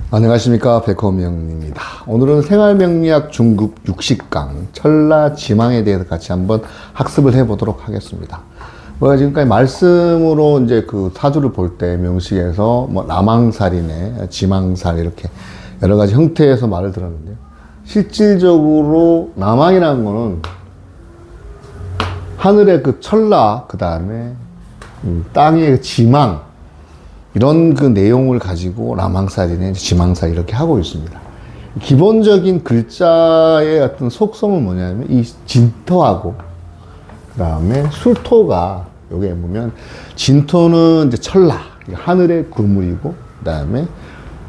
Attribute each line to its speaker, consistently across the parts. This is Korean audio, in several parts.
Speaker 1: 안녕하십니까, 백호명입니다. 오늘은 생활명리학 중급 60강 천라지망에 대해서 같이 한번 학습을 해보도록 하겠습니다. 우리가 지금까지 말씀으로 이제 그 사주를 볼 때 명식에서 뭐 남왕살이네, 지망살 이렇게 여러 가지 형태에서 말을 들었는데요. 실질적으로 남왕이라는 거는 하늘의 그 천라, 그 다음에 땅의 그 지망, 이런 그 내용을 가지고 남왕살이네, 지망살 이렇게 하고 있습니다. 기본적인 글자의 어떤 속성은 뭐냐면 이 진토하고 그 다음에 술토가, 요게 보면 진토는 이제 천라, 하늘의 그물이고, 그 다음에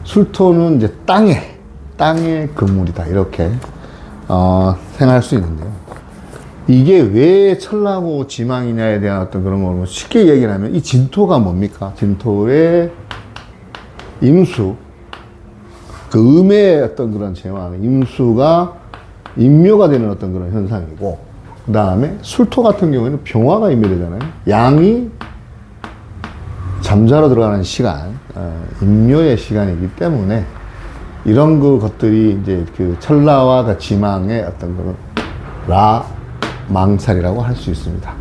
Speaker 1: 술토는 이제 땅의 그물이다, 이렇게 생각할 수 있는데요. 이게 왜 천라고 지망이냐에 대한 어떤 그런 걸 쉽게 얘기를 하면, 이 진토가 뭡니까? 진토의 임수, 그 음의 어떤 그런 제왕, 임수가 임묘가 되는 어떤 그런 현상이고, 그 다음에 술토 같은 경우에는 병화가 임묘되잖아요. 양이 잠자러 들어가는 시간, 임묘의 시간이기 때문에 이런 그 것들이 이제 그 천라와 그 지망의 어떤 그런 망살이라고 할 수 있습니다.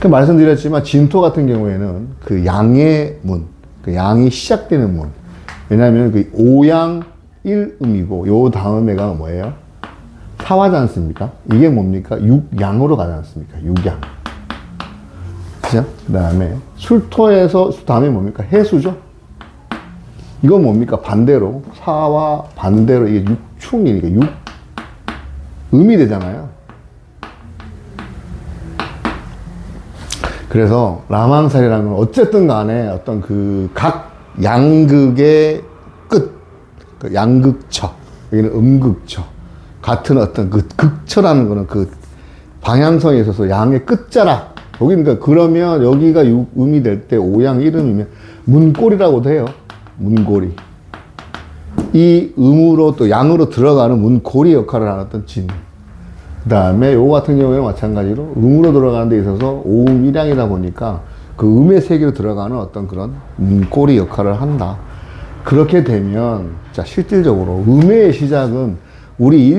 Speaker 1: 그 말씀드렸지만 진토 같은 경우에는 그 양의 문, 그 양이 시작되는 문. 왜냐하면 그 오양 일음이고 요 다음에가 뭐예요? 사화지 않습니까? 이게 뭡니까? 육양으로 가지 않습니까? 육양. 그죠? 그 다음에 술토에서 다음에 뭡니까? 해수죠? 이건 뭡니까? 반대로 사와 반대로 이게 육충이니까 육음이 되잖아요. 그래서 남왕살이라는 건 어쨌든 간에 어떤 그 각 양극의 끝, 그 양극처, 여기는 음극처, 같은 어떤 그 극처라는 거는 그 방향성에 있어서 양의 끝자락, 여기니까 그러면 여기가 음이 될 때 오양 이름이면 문골이라고도 해요. 문골이. 이 음으로 또 양으로 들어가는 문골이 역할을 하는 어떤 진. 그 다음에 요거 같은 경우에는 마찬가지로 음으로 들어가는 데 있어서 오음 일양이다 보니까 그 음의 세계로 들어가는 어떤 그런 문골이 역할을 한다. 그렇게 되면, 자, 실질적으로 음의 시작은 우리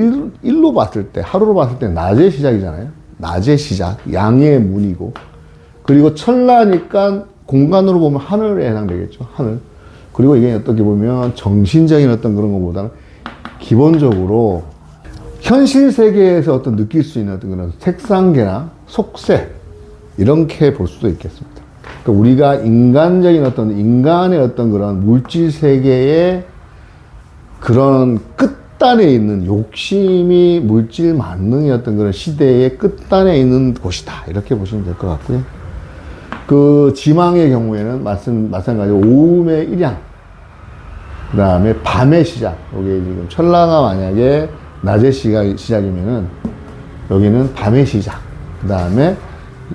Speaker 1: 일로 봤을 때, 하루로 봤을 때 낮의 시작이잖아요. 낮의 시작, 양의 문이고, 그리고 천라니까 공간으로 보면 하늘에 해당되겠죠. 하늘. 그리고 이게 어떻게 보면 정신적인 어떤 그런 것보다는 기본적으로 현실 세계에서 어떤 느낄 수 있는 어떤 그런 색상계나 속색, 이렇게 볼 수도 있겠습니다. 그러니까 우리가 인간적인 어떤, 인간의 어떤 그런 물질 세계의 그런 끝단에 있는 욕심이 물질 만능의 어떤 그런 시대의 끝단에 있는 곳이다, 이렇게 보시면 될 것 같고요. 그 지망의 경우에는 마찬가지로 오음의 일양, 그 다음에 밤의 시작, 여기 지금 천라가 만약에 낮의 시작이면은 여기는 밤의 시작, 그 다음에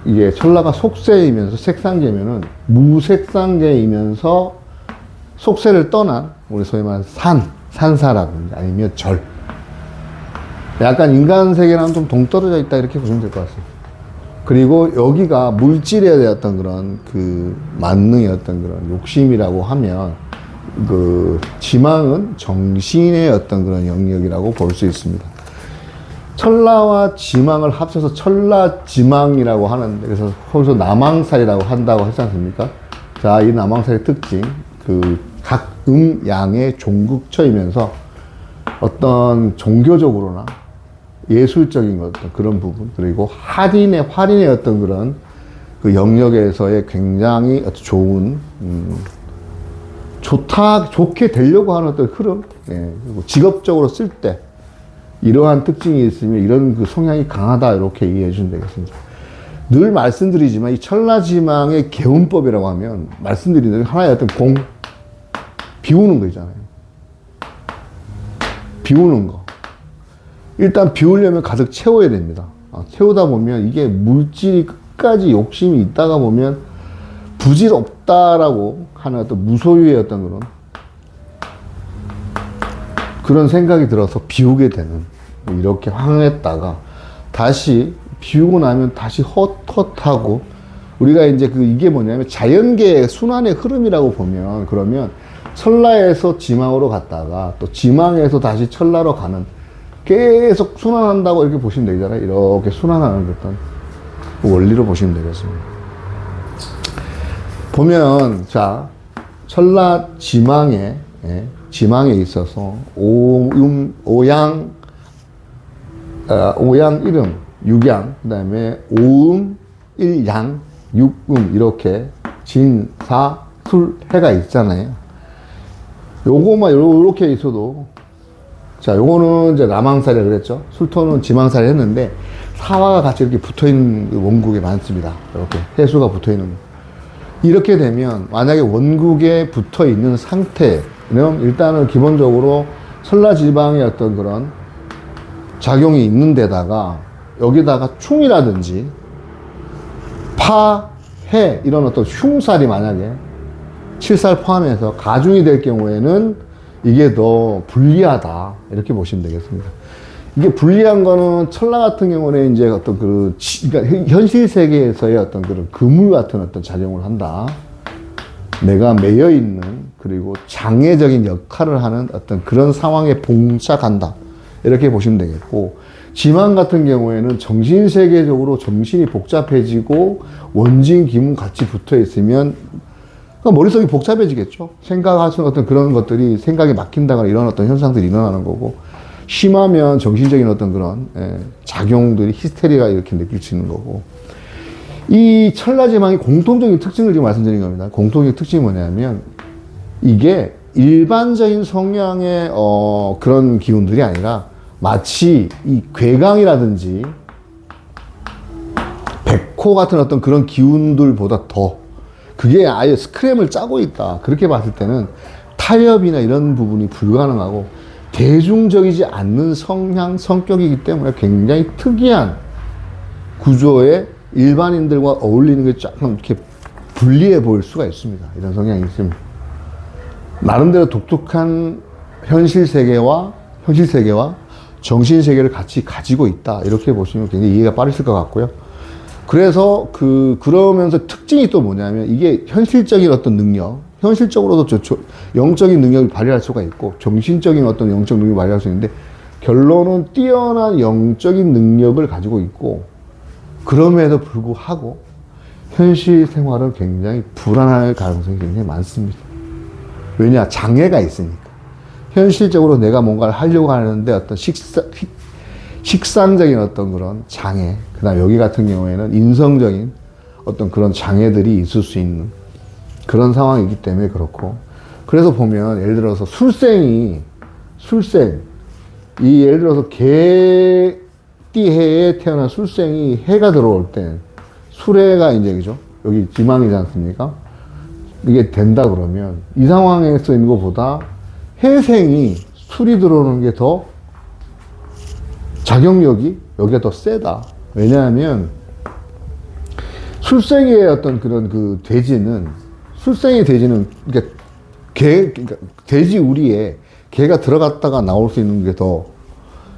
Speaker 1: 이게 천라가 속세이면서 색상계면은 무색상계이면서 속세를 떠난 우리 소위 말하는 산사라든지 아니면 절, 약간 인간 세계랑 좀 동떨어져 있다, 이렇게 보시면 될 것 같습니다. 그리고 여기가 물질에 대한 어떤 그런 그 만능의 어떤 그런 욕심이라고 하면, 그 지망은 정신의 어떤 그런 영역이라고 볼 수 있습니다. 천라와 지망을 합쳐서 천라지망이라고 하는데, 그래서 거기서 남왕살이라고 한다고 했지 않습니까? 자, 이 남왕살의 특징, 그 각 양의 종극처이면서 어떤 종교적으로나 예술적인 어떤 그런 부분, 그리고 활인의 어떤 그런 그 영역에서의 굉장히 좋은, 좋게 되려고 하는 어떤 흐름, 예, 그리고 직업적으로 쓸 때 이러한 특징이 있으면 이런 그 성향이 강하다, 이렇게 이해해 주시면 되겠습니다. 늘 말씀드리지만 이 천라지망의 개운법이라고 하면 말씀드리는 하나의 어떤 비우는 거 있잖아요. 비우는 거. 일단 비우려면 가득 채워야 됩니다. 채우다 보면 이게 물질이 끝까지 욕심이 있다가 보면 부질없다라고 하는 어떤 무소유의 어떤 그런 생각이 들어서 비우게 되는, 이렇게 황했다가 다시 비우고 나면 다시 헛헛하고 우리가 이제 이게 뭐냐면 자연계의 순환의 흐름이라고 보면, 그러면 천라에서 지망으로 갔다가 또 지망에서 다시 천라로 가는, 계속 순환한다고 이렇게 보시면 되잖아요. 이렇게 순환하는 어떤 원리로 보시면 되겠습니다. 보면, 자, 천라 지망에, 예, 지망에 있어서 오양, 일음, 육양, 그 다음에 오음, 일양, 육음, 이렇게 진, 사, 술, 해가 있잖아요. 요거만 요렇게 있어도, 자, 요거는 이제 남항살이 그랬죠. 술토는 지망살이 했는데, 사화가 같이 이렇게 붙어 있는 원국이 많습니다. 이렇게 해수가 붙어 있는. 이렇게 되면, 만약에 원국에 붙어 있는 상태는 일단은 기본적으로 천라지방의 어떤 그런 작용이 있는 데다가, 여기다가 충이라든지, 파, 해, 이런 어떤 흉살이 만약에 칠살 포함해서 가중이 될 경우에는 이게 더 불리하다. 이렇게 보시면 되겠습니다. 이게 불리한 거는 천라 같은 경우는 이제 어떤 그러니까 현실 세계에서의 어떤 그런 그물 같은 어떤 작용을 한다. 내가 매여 있는, 그리고 장애적인 역할을 하는 어떤 그런 상황에 봉착한다. 이렇게 보시면 되겠고, 지망 같은 경우에는 정신세계적으로 정신이 복잡해지고 원진, 기문 같이 붙어 있으면 머릿속이 복잡해지겠죠. 생각하시는 어떤 그런 것들이 생각이 막힌다거나 이런 어떤 현상들이 일어나는 거고, 심하면 정신적인 어떤 그런 작용들이 히스테리가 이렇게 느낄지는 거고, 이 천라지망의 공통적인 특징을 지금 말씀드린 겁니다. 공통적인 특징이 뭐냐면, 이게 일반적인 성향의 그런 기운들이 아니라 마치 이 괴강이라든지 백호 같은 어떤 그런 기운들보다 더, 그게 아예 스크램을 짜고 있다. 그렇게 봤을 때는 타협이나 이런 부분이 불가능하고 대중적이지 않는 성향, 성격이기 때문에 굉장히 특이한 구조의 일반인들과 어울리는 게 조금 이렇게 불리해 보일 수가 있습니다. 이런 성향이 있습니다. 나름대로 독특한 현실 세계와 정신 세계를 같이 가지고 있다. 이렇게 보시면 굉장히 이해가 빠르실 것 같고요. 그래서 그러면서 특징이 또 뭐냐면, 이게 현실적인 어떤 능력, 현실적으로도 영적인 능력을 발휘할 수가 있고, 정신적인 어떤 영적 능력을 발휘할 수 있는데, 결론은 뛰어난 영적인 능력을 가지고 있고, 그럼에도 불구하고 현실 생활은 굉장히 불안할 가능성이 굉장히 많습니다. 왜냐? 장애가 있으니까. 현실적으로 내가 뭔가를 하려고 하는데 어떤 식상적인 어떤 그런 장애, 그 다음 여기 같은 경우에는 인성적인 어떤 그런 장애들이 있을 수 있는 그런 상황이기 때문에 그렇고, 그래서 보면 예를 들어서 예를 들어서 개띠해에 태어난 술생이 해가 들어올 때, 술해가 이제, 그죠? 여기 지망이지 않습니까? 이게 된다 그러면 이 상황에서 있는 것보다 해생이 술이 들어오는 게 더 작용력이 여기가 더 세다. 왜냐하면 술생의 어떤 그런 술생의 돼지는 그러니까 돼지 우리에 개가 들어갔다가 나올 수 있는 게 더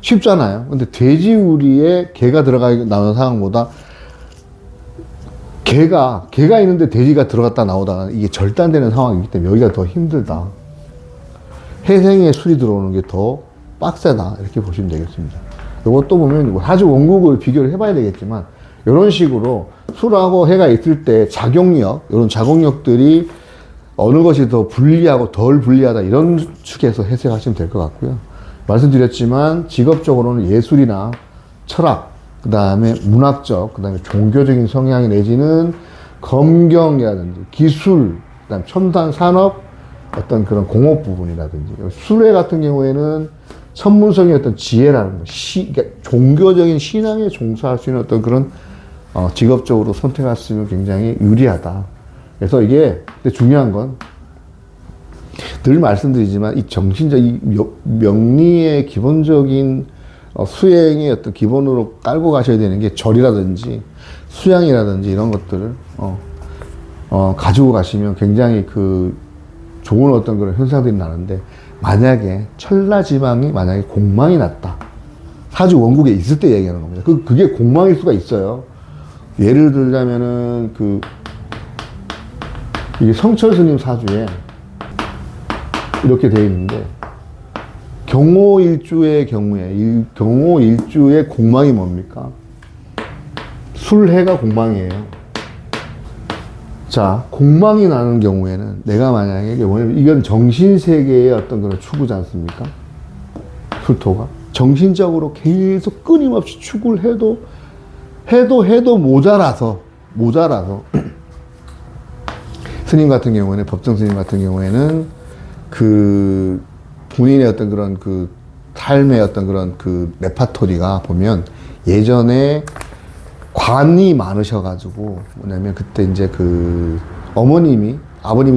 Speaker 1: 쉽잖아요. 근데 돼지 우리에 개가 나오는 상황보다 개가 있는데 돼지가 들어갔다 나오다가 이게 절단되는 상황이기 때문에 여기가 더 힘들다. 해생에 술이 들어오는 게 더 빡세다. 이렇게 보시면 되겠습니다. 이것도 보면 사주 원국을 비교를 해봐야 되겠지만, 이런 식으로 술하고 해가 있을 때 작용력, 이런 작용력들이 어느 것이 더 불리하고 덜 불리하다, 이런 축에서 해석하시면 될 것 같고요. 말씀드렸지만 직업적으로는 예술이나 철학, 그 다음에 문학적, 그 다음에 종교적인 성향이 내지는 검경이라든지 기술, 그 다음에 첨단 산업, 어떤 그런 공업 부분이라든지, 수레 같은 경우에는 천문성의 어떤 지혜라는 거, 그러니까 종교적인 신앙에 종사할 수 있는 어떤 그런 직업적으로 선택할 수 있는 굉장히 유리하다. 그래서 이게 중요한 건 늘 말씀드리지만, 이 정신적, 이 명리의 기본적인 수행의 어떤 기본으로 깔고 가셔야 되는 게 절이라든지 수양이라든지 이런 것들을 가지고 가시면 굉장히 좋은 어떤 그런 현상들이 나는데, 만약에 천라지방이 만약에 공망이 났다. 사주 원국에 있을 때 얘기하는 겁니다. 그게 공망일 수가 있어요. 예를 들자면은 이게 성철 스님 사주에 이렇게 되어 있는데, 경호일주의 경우에, 경호일주의 공망이 뭡니까? 술해가 공망이에요. 자, 공망이 나는 경우에는 내가 만약에 이게 뭐냐면, 이건 정신세계의 어떤 그런 추구지 않습니까? 술토가. 정신적으로 계속 끊임없이 추구를 해도 모자라서. 스님 같은 경우에는, 법정 스님 같은 경우에는 본인의 어떤 그런 삶의 어떤 그런 레파토리가 보면, 예전에 관이 많으셔가지고, 뭐냐면 그때 이제 아버님이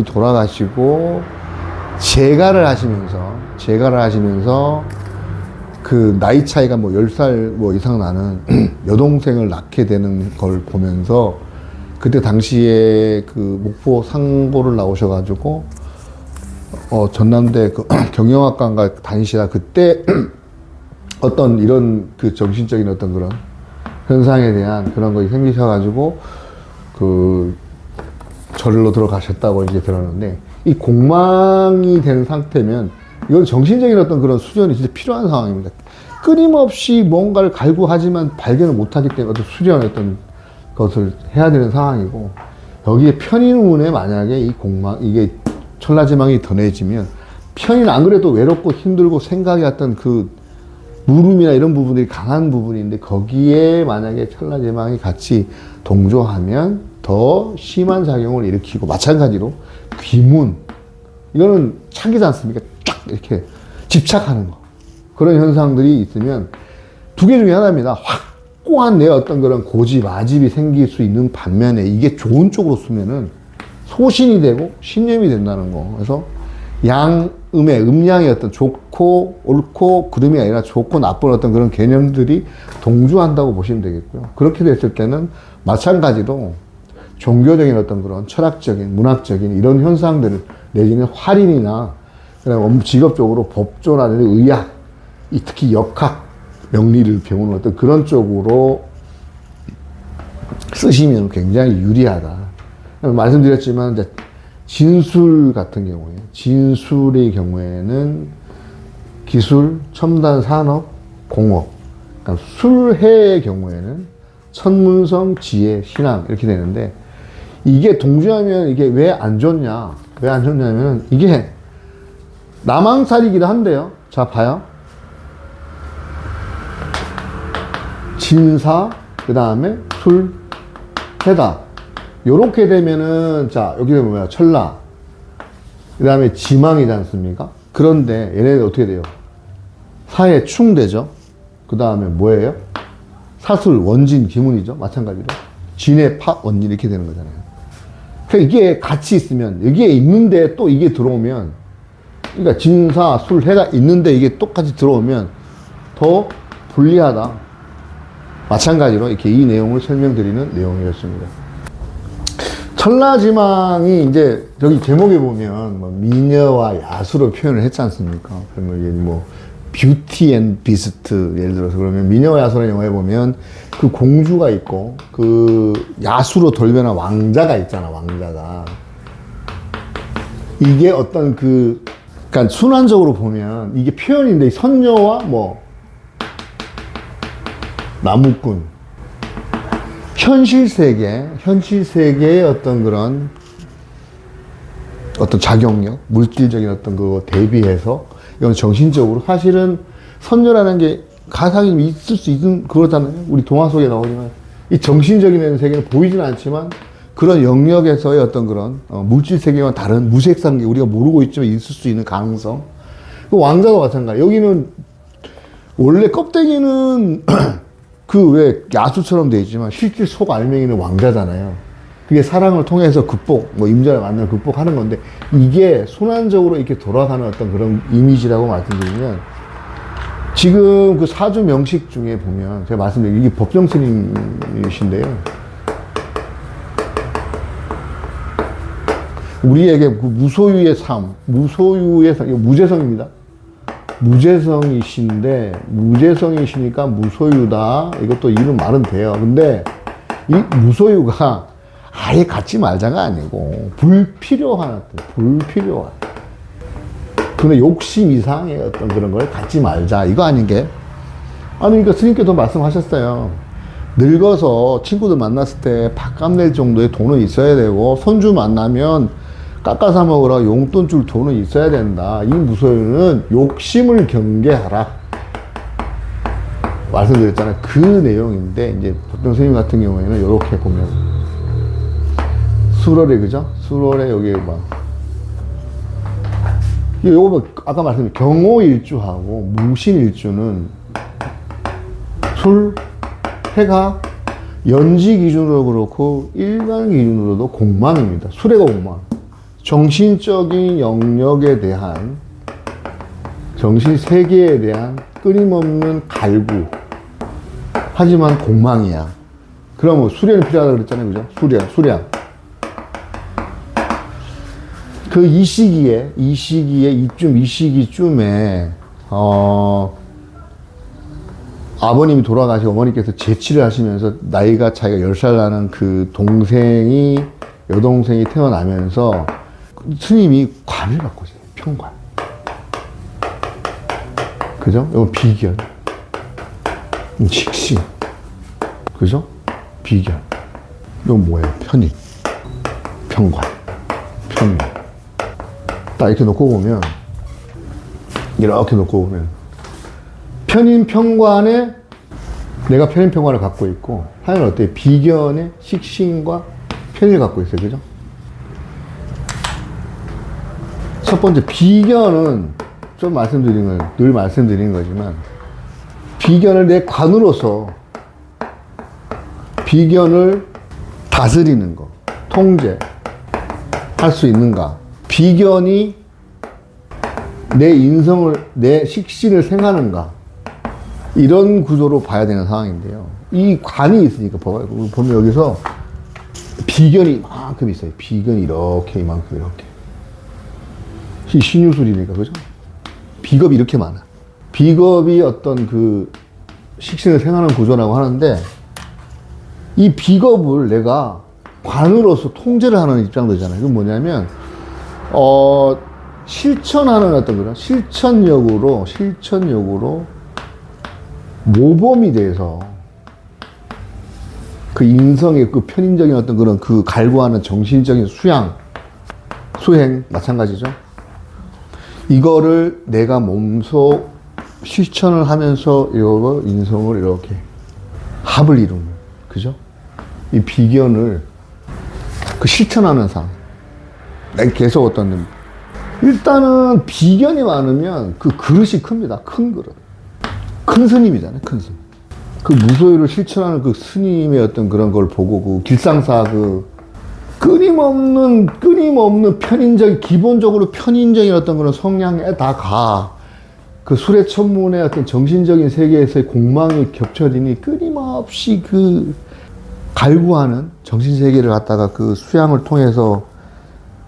Speaker 1: 돌아가시고, 재가를 하시면서 나이 차이가 10살 이상 나는 여동생을 낳게 되는 걸 보면서, 그때 당시에 목포 상고를 나오셔가지고, 전남대 경영학과인가 다니시다 그때 어떤 이런 정신적인 어떤 그런 현상에 대한 그런 것이 생기셔가지고, 절로 들어가셨다고 이제 들었는데, 이 공망이 된 상태면, 이건 정신적인 어떤 그런 수련이 진짜 필요한 상황입니다. 끊임없이 뭔가를 갈구하지만 발견을 못하기 때문에 어떤 수련 어떤 것을 해야 되는 상황이고, 여기에 편인운에 만약에 이게 천라지망이 던해지면, 편인 안 그래도 외롭고 힘들고 생각이 어떤 물음이나 이런 부분들이 강한 부분인데, 거기에 만약에 천라지망이 같이 동조하면 더 심한 작용을 일으키고, 마찬가지로 귀문, 이거는 착이지 않습니까? 쫙 이렇게 집착하는 거, 그런 현상들이 있으면 두 개 중에 하나입니다. 확고한 내 어떤 그런 고집, 아집이 생길 수 있는 반면에, 이게 좋은 쪽으로 쓰면은 소신이 되고 신념이 된다는 거. 그래서 음양의 어떤 좋고 옳고 그름이 아니라 좋고 나쁜 어떤 그런 개념들이 동조한다고 보시면 되겠고요. 그렇게 됐을 때는 마찬가지로 종교적인 어떤 그런 철학적인, 문학적인 이런 현상들을, 내지는 활인이나 직업적으로 법조라든지 의학, 특히 역학, 명리를 배우는 어떤 그런 쪽으로 쓰시면 굉장히 유리하다. 말씀드렸지만, 이제 진술 같은 경우에, 진술의 경우에는 기술, 첨단 산업, 공업. 그러니까 술해의 경우에는 천문성, 지혜, 신앙 이렇게 되는데, 이게 동조하면 이게 왜 안 좋냐? 왜 안 좋냐면, 이게 남항살이기도 한데요. 자, 봐요. 진사, 그 다음에 술, 해다. 요렇게 되면은, 자, 여기 보면 뭐야? 천라. 그 다음에 지망이지 않습니까? 그런데 얘네들 어떻게 돼요? 사에 충되죠? 그 다음에 뭐예요? 사술, 원진, 기문이죠? 마찬가지로. 진의 파, 원진 이렇게 되는 거잖아요. 그러니까 이게 같이 있으면, 여기에 있는데 또 이게 들어오면, 그러니까 진사, 술, 해가 있는데 이게 똑같이 들어오면 더 불리하다. 마찬가지로 이렇게 이 내용을 설명드리는 내용이었습니다. 천라지망이 이제 여기 제목에 보면 미녀와 야수로 표현을 했지 않습니까? 그러면 이게 뷰티 앤 비스트, 예를 들어서 그러면 미녀와 야수라는 영화에 보면 공주가 있고 야수로 돌변한 왕자가 있잖아, 왕자가. 이게 어떤 그러니까 순환적으로 보면 이게 표현인데, 선녀와 나무꾼, 현실 세계의 어떤 그런 어떤 작용력, 물질적인 어떤 거 대비해서, 이건 정신적으로 사실은 선녀라는 게 가상이 있을 수 있는 그거잖아요. 우리 동화 속에 나오지만 이 정신적인 세계는 보이지는 않지만 그런 영역에서의 어떤 그런 물질 세계와 다른 무색상계, 우리가 모르고 있지만 있을 수 있는 가능성. 왕자도 마찬가지. 여기는 원래 껍데기는 왜 야수처럼 되어 있지만 실제 속 알맹이는 왕자잖아요. 그게 사랑을 통해서 임자를 만나 극복하는 건데, 이게 순환적으로 이렇게 돌아가는 어떤 그런 이미지라고 말씀드리면, 지금 사주 명식 중에 보면 제가 말씀드린 이게 법정 스님이신데요. 우리에게 무소유의 삶, 이거 무재성입니다. 무재성이시니까 무소유다. 이것도 이름 말은 돼요. 근데 이 무소유가 아예 갖지 말자가 아니고 불필요한 불필요한 근데 욕심 이상의 어떤 그런 걸 갖지 말자 이거 아닌 게 아니 그러니까 스님께서 말씀하셨어요. 늙어서 친구들 만났을 때 밥값 낼 정도의 돈은 있어야 되고 손주 만나면 깎아 사 먹으라 용돈 줄 돈은 있어야 된다. 이 무소유는 욕심을 경계하라 말씀드렸잖아요. 그 내용인데 이제 보통 스님 같은 경우에는 이렇게 보면 수월에 그죠? 수월에 여기 막 요거 아까 말씀드린 경호일주하고 무신일주는 술, 해가 연지 기준으로 그렇고 일간 기준으로도 공망입니다. 수레가 공망. 정신적인 영역에 대한 정신 세계에 대한 끊임없는 갈구. 하지만 공망이야. 그럼 뭐 수레는 필요하다고 그랬잖아요. 그죠? 수량. 그 이 시기에 이 시기쯤에 아버님이 돌아가시고 어머니께서 재치를 하시면서 나이가 차이가 10살 나는 그 여동생이 태어나면서 스님이 관을 갖고 있어요. 평관. 그죠? 이건 비견. 식신. 그죠? 비견. 이건 뭐예요? 편입. 평관. 편입. 딱 이렇게 놓고 보면 편인평관에 내가 편인평관을 갖고 있고 하여는 어때요? 비견의 식신과 편을 갖고 있어요. 그죠? 첫 번째 비견은 늘 말씀드린 거지만 비견을 내 관으로서 비견을 다스리는 거 통제할 수 있는가? 비견이 내 식신을 생하는가? 이런 구조로 봐야 되는 상황인데요. 이 관이 있으니까, 보면 여기서 비견이 이만큼 있어요. 비견이 이만큼. 이 신유술이니까, 그죠? 비겁이 이렇게 많아. 비겁이 어떤 그 식신을 생하는 구조라고 하는데, 이 비겁을 내가 관으로서 통제를 하는 입장도 있잖아요. 그건 뭐냐면, 실천하는 어떤 그런 실천력으로 모범이 돼서 그 인성의 그 편인적인 어떤 그런 그 갈구하는 정신적인 수행 마찬가지죠. 이거를 내가 몸소 실천을 하면서 이거 인성을 이렇게 합을 이루는 그죠? 이 비견을 그 실천하는 상황. 내가 계속 일단은 비견이 많으면 그 그릇이 큽니다. 큰 그릇. 큰 스님이잖아요. 큰 스님. 그 무소유를 실천하는 그 스님의 어떤 그런 걸 보고 그 길상사 끊임없는 기본적으로 편인적인 어떤 그런 성향에 다 가. 그 수레천문의 어떤 정신적인 세계에서의 공망이 겹쳐지니 끊임없이 그 갈구하는 정신세계를 갖다가 그 수양을 통해서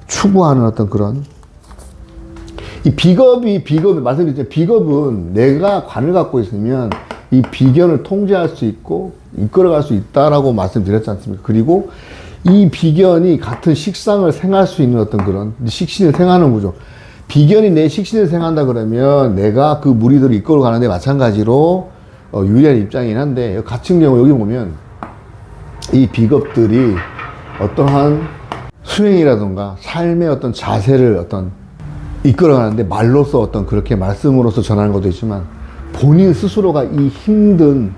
Speaker 1: 추구하는 어떤 그런 이 비겁이 말씀드렸죠. 비겁은 내가 관을 갖고 있으면 이 비견을 통제할 수 있고 이끌어갈 수 있다라고 말씀드렸지 않습니까? 그리고 이 비견이 같은 식상을 생할 수 있는 어떤 그런 식신을 생하는 구조. 비견이 내 식신을 생한다 그러면 내가 그 무리들을 이끌어가는데 마찬가지로 유리한 입장이긴 한데 같은 경우 여기 보면 이 비겁들이 어떠한 수행이라든가 삶의 어떤 자세를 이끌어가는데 말로써 그렇게 말씀으로써 전하는 것도 있지만 본인 스스로가 이 힘든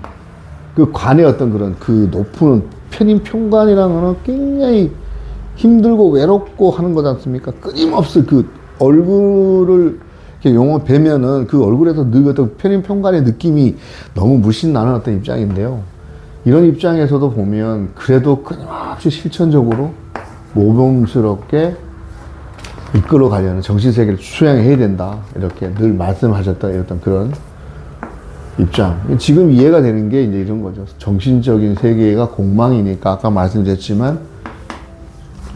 Speaker 1: 그 관의 그런 그 높은 편인평관이라는 거는 굉장히 힘들고 외롭고 하는 거지 않습니까? 끊임없이 그 얼굴을 이렇게 용어 뵈면은 그 얼굴에서 늘 어떤 편인평관의 느낌이 너무 물씬 나는 어떤 입장인데요. 이런 입장에서도 보면 그래도 끊임없이 실천적으로 모범스럽게 이끌어 가려는 정신세계를 수양해야 된다. 이렇게 늘 말씀하셨던 어떤 그런 입장. 지금 이해가 되는 게 이제 이런 거죠. 정신적인 세계가 공망이니까 아까 말씀드렸지만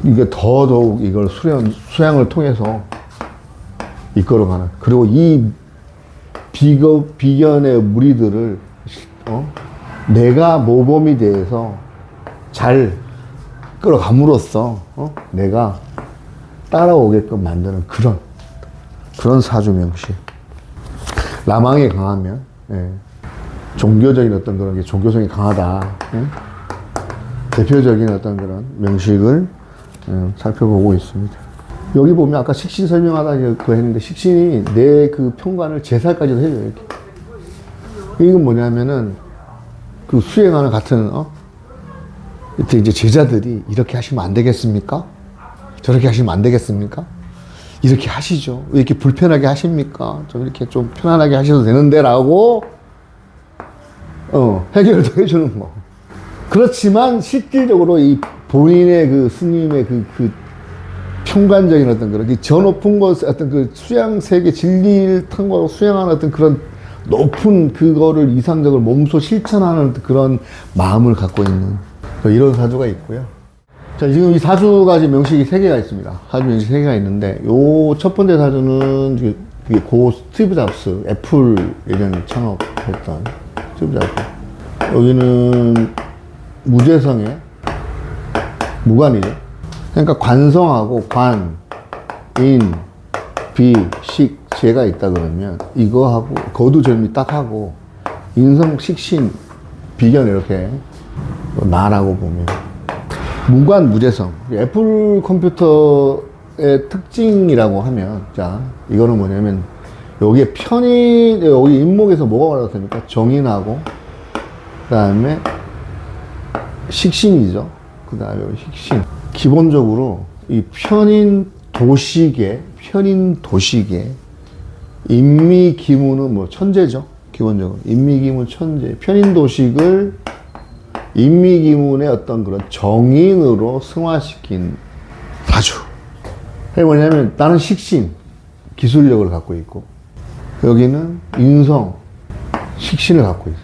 Speaker 1: 이게 더더욱 이걸 수양을 통해서 이끌어가는. 그리고 이 비견의 무리들을 내가 모범이 돼서 잘 끌어감으로써 내가 따라오게끔 만드는 그런 사주 명식. 라망이 강하면 종교적인 어떤 그런 게 종교성이 강하다. 대표적인 어떤 그런 명식을 살펴보고 있습니다. 여기 보면 아까 식신 설명하다 그거 했는데 식신이 내 그 평관을 제살까지도 해줘요. 이렇게. 이건 뭐냐면은 그 수행하는 같은 이때 이제 제자들이 이렇게 하시면 안 되겠습니까? 저렇게 하시면 안 되겠습니까? 이렇게 하시죠. 왜 이렇게 불편하게 하십니까? 좀 이렇게 좀 편안하게 하셔도 되는데 라고 해결도 해주는 거. 그렇지만 실질적으로 이 본인의 그 스님의 그 평관적인 어떤 그런 저 높은 것 어떤 그 수양 세계 진리를 통과하고 수양하는 어떤 그런 높은 그거를 이상적으로 몸소 실천하는 그런 마음을 갖고 있는 이런 사주가 있고요. 자, 지금 이 사주가 지금 명식이 3개가 있습니다. 사주 명식이 3개가 있는데, 요 첫 번째 사주는 고 스티브 잡스, 애플 예전에 창업했던 스티브 잡스. 여기는 무재성의 무관이죠. 그러니까 관성하고 관, 인, 비, 식, 재가 있다 그러면 이거하고 거두절미 딱 하고 인성, 식신, 비견 이렇게 나라고 보면 무관, 무재성. 애플 컴퓨터의 특징이라고 하면 자 이거는 뭐냐면 여기에 편인 여기 인목에서 뭐가 올라갔습니까? 정인하고 그 다음에 식신이죠. 그 다음에 식신. 기본적으로 이 편인 도식의 인미기문은 뭐 천재죠. 기본적으로 인미기문 천재. 편인 도식을 인미기문의 어떤 그런 정인으로 승화시킨 사주. 그게 뭐냐면 나는 식신 기술력을 갖고 있고 여기는 인성 식신을 갖고 있어.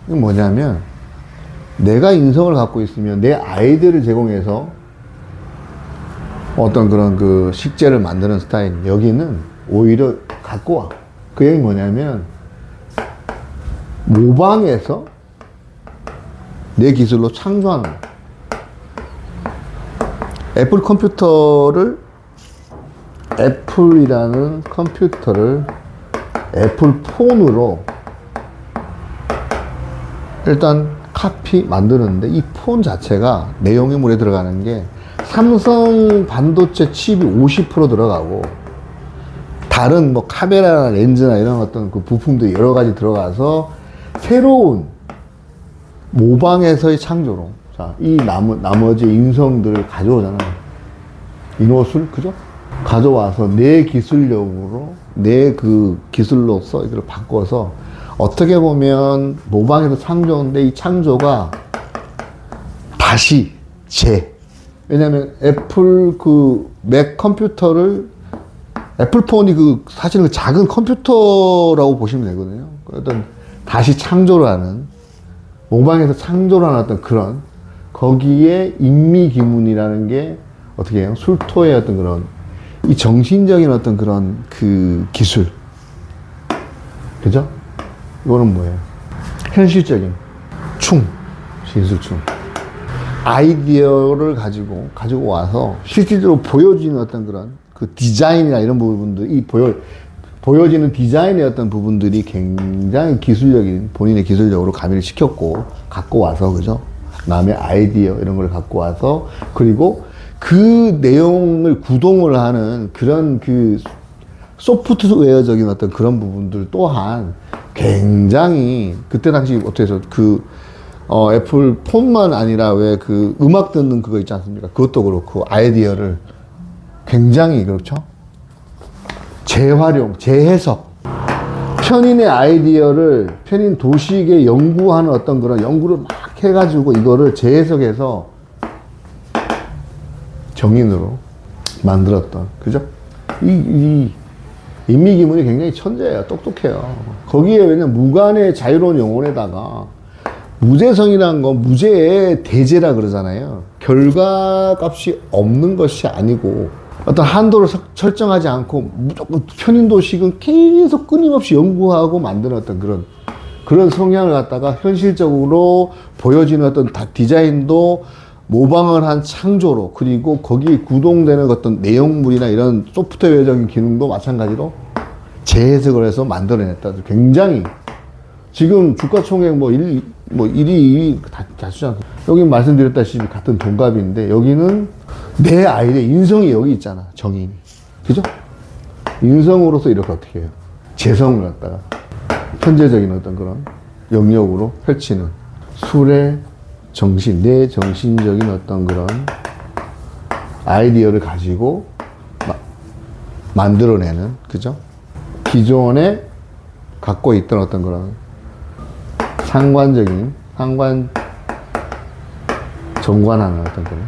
Speaker 1: 이게 뭐냐면 내가 인성을 갖고 있으면 내 아이디어를 제공해서 어떤 그런 그 식재를 만드는 스타일. 여기는 오히려 갖고 와. 그 얘기 뭐냐면 모방해서 내 기술로 창조하는 거야. 애플이라는 컴퓨터를 애플 폰으로 일단 카피 만드는데 이 폰 자체가 내용물에 들어가는 게 삼성 반도체 칩이 50% 들어가고 다른 뭐 카메라나 렌즈나 이런 어떤 그 부품들이 여러 가지 들어가서 새로운 모방에서의 창조로 자, 이 나머지 인성들을 가져오잖아요. 인옷을 그죠? 가져와서 내 기술력으로 내 그 기술로서 이걸 바꿔서 어떻게 보면 모방에서 창조인데 이 창조가 다시 왜냐면 애플 그 맥 컴퓨터를 애플폰이 그 사실은 그 작은 컴퓨터라고 보시면 되거든요. 어떤 다시 창조를 하는 모방에서 창조를 하는 어떤 그런 거기에 인미기문이라는 게 어떻게 해요? 술토의 어떤 그런 이 정신적인 어떤 그런 그 기술 그죠? 이거는 뭐예요? 현실적인 진술충 아이디어를 가지고 와서 실질적으로 보여지는 어떤 그런 그 디자인이나 이런 부분들이 보여지는 디자인의 어떤 부분들이 굉장히 기술적인 본인의 기술력으로 가미를 시켰고 갖고 와서 그죠? 남의 아이디어 이런 걸 갖고 와서 그리고 그 내용을 구동을 하는 그런 그 소프트웨어적인 어떤 그런 부분들 또한 굉장히 그때 당시 어떻게 해서 애플 폰만 아니라 왜 그 음악 듣는 그거 있지 않습니까? 그것도 그렇고 아이디어를 굉장히 그렇죠? 재활용, 재해석. 편인의 아이디어를 편인 도식에 연구하는 어떤 그런 연구를 막 해가지고 이거를 재해석해서 정인으로 만들었던, 그죠? 이 인미기문이 굉장히 천재예요. 똑똑해요. 거기에 왜냐면 무관의 자유로운 영혼에다가 무재성이라는 건 무죄의 대재라 그러잖아요. 결과값이 없는 것이 아니고 어떤 한도를 설정하지 않고 무조건 편인도식은 계속 끊임없이 연구하고 만드는 어떤 그런 성향을 갖다가 현실적으로 보여지는 어떤 디자인도 모방을 한 창조로, 그리고 거기에 구동되는 어떤 내용물이나 이런 소프트웨어적인 기능도 마찬가지로 재해석을 해서 만들어냈다. 굉장히 지금 주가 총액 뭐 1위, 2위 다 주잖아. 여기 말씀드렸다시피 같은 동갑인데 여기는 내 아이의 인성이 여기 있잖아. 정인이. 그죠? 인성으로서 이렇게 어떻게 해요? 재성을 갖다가 현재적인 어떤 그런 영역으로 펼치는 술의 정신, 내 정신적인 어떤 그런 아이디어를 가지고 만들어내는, 그죠? 기존에 갖고 있던 어떤 그런 정관하는 어떤 그런.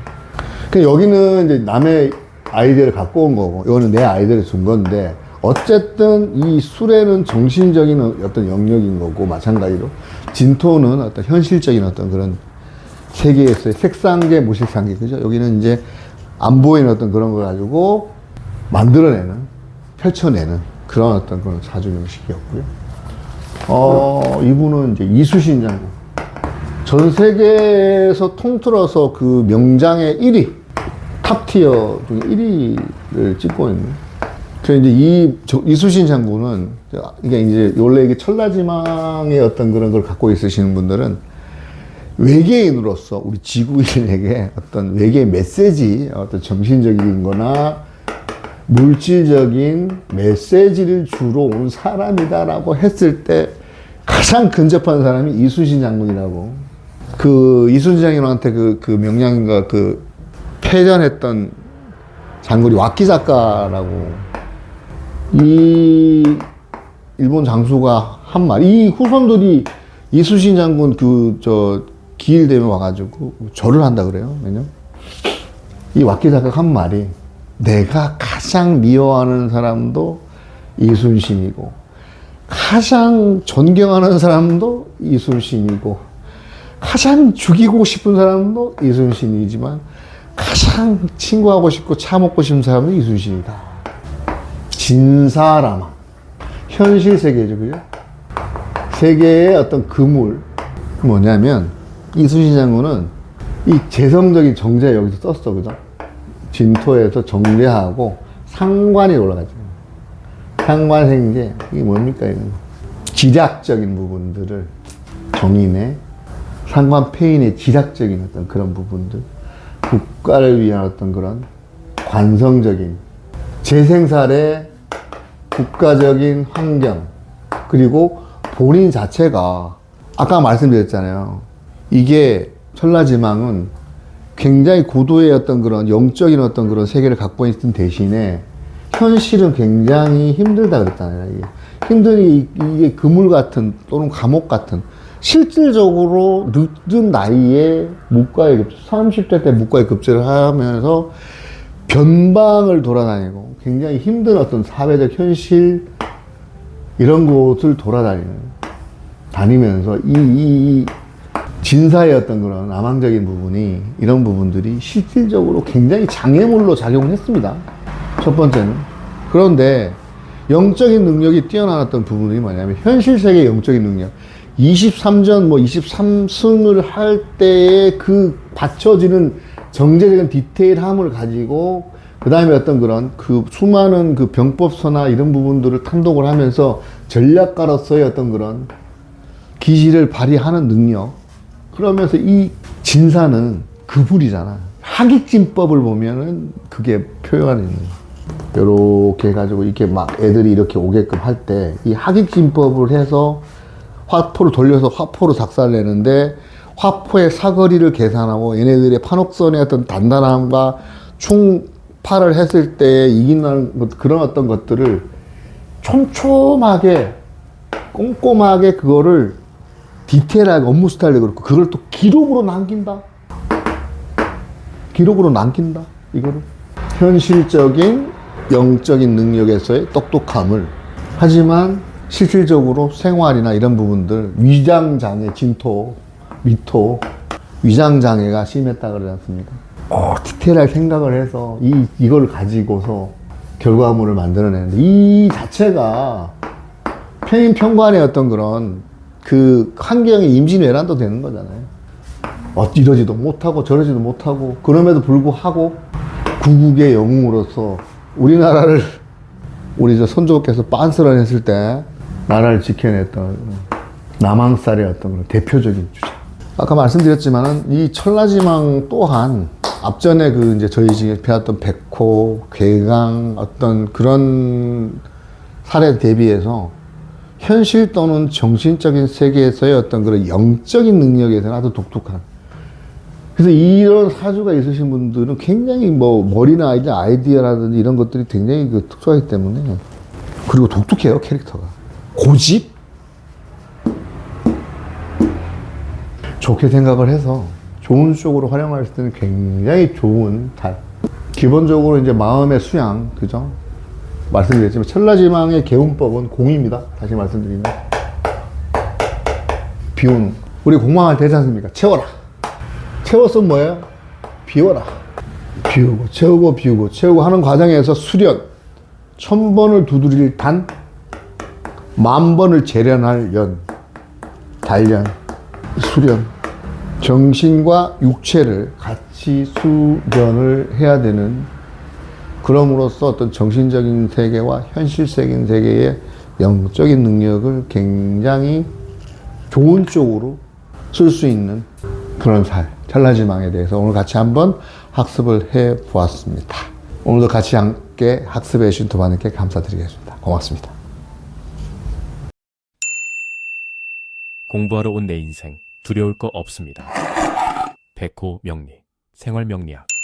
Speaker 1: 그러니까 여기는 이제 남의 아이디어를 갖고 온 거고, 이거는 내 아이디어를 준 건데, 어쨌든 이 술에는 정신적인 어떤 영역인 거고, 마찬가지로 진토는 어떤 현실적인 어떤 그런 세계에서의 색상계, 무색상계, 그죠? 여기는 이제 안 보이는 어떤 그런 걸 가지고 만들어내는, 펼쳐내는 그런 어떤 그런 사주명식이었고요. 이분은 이제 이수신 장군. 전 세계에서 통틀어서 그 명장의 1위, 탑티어 중에 1위를 찍고 있는. 그래서 이제 이수신 장군은, 그러니까 이제 원래 이게 천라지망의 어떤 그런 걸 갖고 있으시는 분들은 외계인으로서 우리 지구인에게 어떤 외계 메시지, 어떤 정신적인 거나 물질적인 메시지를 주러 온 사람이다라고 했을 때 가장 근접한 사람이 이순신 장군이라고. 그 이순신 장군한테 그 명량인가 그 패전했던 장군이 와키자카라고, 이 일본 장수가 한 말, 이 후손들이 이순신 장군 기일 되면 와가지고 절을 한다 그래요. 왜냐면 이 와키자카가 한 말이, 내가 가장 미워하는 사람도 이순신이고, 가장 존경하는 사람도 이순신이고, 가장 죽이고 싶은 사람도 이순신이지만, 가장 친구하고 싶고 차 먹고 싶은 사람도 이순신이다. 진사라마. 현실 세계죠, 그죠? 세계의 어떤 그물. 뭐냐면, 이순신 장군은 이 재성적인 정제 여기서 썼어, 그죠? 진토에서 정제하고 상관이 올라가죠. 상관생제, 이게 뭡니까? 이건 지략적인 부분들을, 정인의 상관폐인의 지략적인 어떤 그런 부분들, 국가를 위한 어떤 그런 관성적인 재생산의 국가적인 환경, 그리고 본인 자체가 아까 말씀드렸잖아요. 이게 천라지망은 굉장히 고도의 어떤 그런 영적인 어떤 그런 세계를 갖고 있던 대신에 현실은 굉장히 힘들다 그랬잖아요. 이게 그물 같은 또는 감옥 같은, 실질적으로 늦은 나이에 묵과의 급제, 30대 때 묵과의 급제를 하면서 변방을 돌아다니고 굉장히 힘든 어떤 사회적 현실 이런 곳을 다니면서 이 진사의 어떤 그런 남항적인 부분이, 이런 부분들이 실질적으로 굉장히 장애물로 작용을 했습니다. 첫 번째는. 그런데 영적인 능력이 뛰어나왔던 부분이 뭐냐면, 현실 세계의 영적인 능력. 23전, 23승을 할 때에 그 받쳐지는 정제적인 디테일함을 가지고, 그 다음에 어떤 그런 그 수많은 그 병법서나 이런 부분들을 탐독을 하면서 전략가로서의 어떤 그런 기질을 발휘하는 능력. 그러면서 이 진사는 그불이잖아. 학익진법을 보면은 그게 표현이 있는 거야. 요렇게 해가지고 이렇게 막 애들이 이렇게 오게끔 할 때 이 학익진법을 해서 화포를 돌려서 화포로 작살내는데, 화포의 사거리를 계산하고 얘네들의 판옥선의 어떤 단단함과 충파를 했을 때 이긴다는 그런 어떤 것들을 촘촘하게 꼼꼼하게 그거를 디테일하게 업무 스타일도 그렇고, 그걸 또 기록으로 남긴다. 이거를. 현실적인 영적인 능력에서의 똑똑함을. 하지만 실질적으로 생활이나 이런 부분들, 위장장애, 진토, 미토, 위장장애가 심했다 그러지 않습니까? 디테일하게 생각을 해서 이걸 가지고서 결과물을 만들어내는데, 이 자체가 편인편관의 어떤 그런 그 환경이 임진왜란도 되는 거잖아요. 이러지도 못하고 저러지도 못하고 그럼에도 불구하고 구국의 영웅으로서 우리나라를 우리 저 선조께서 빤스런했을 때 나라를 지켜냈던 남항살의 어떤 그런 대표적인 주제. 아까 말씀드렸지만은 이 천라지망 또한 앞전에 그 이제 저희 지금 배웠던 백호, 괴강 어떤 그런 사례 대비해서 현실 또는 정신적인 세계에서의 어떤 그런 영적인 능력에서는 아주 독특한. 그래서 이런 사주가 있으신 분들은 굉장히 뭐 머리나 아이디어라든지 이런 것들이 굉장히 그 특수하기 때문에 그리고 독특해요 캐릭터가. 고집? 좋게 생각을 해서 좋은 쪽으로 활용할 때는 굉장히 좋은 달. 기본적으로 이제 마음의 수양, 그죠? 말씀드렸지만 천라지망의 개운법은 공입니다. 다시 말씀드리면 비우는. 우리 공망할 때 하지 않습니까? 채워라. 채워서 뭐예요? 비워라. 비우고 채우고 비우고 채우고 하는 과정에서 수련. 1000번을 두드릴 단, 10,000번을 재련할 연. 단련, 수련. 정신과 육체를 같이 수련을 해야 되는, 그럼으로써 어떤 정신적인 세계와 현실적인 세계의 영적인 능력을 굉장히 좋은 쪽으로 쓸 수 있는 그런 살, 천라지망에 대해서 오늘 같이 한번 학습을 해 보았습니다. 오늘도 같이 함께 학습해 주신 두 분께 감사드리겠습니다. 고맙습니다.
Speaker 2: 공부하러 온 내 인생 두려울 거 없습니다. 백호 명리 생활 명리학.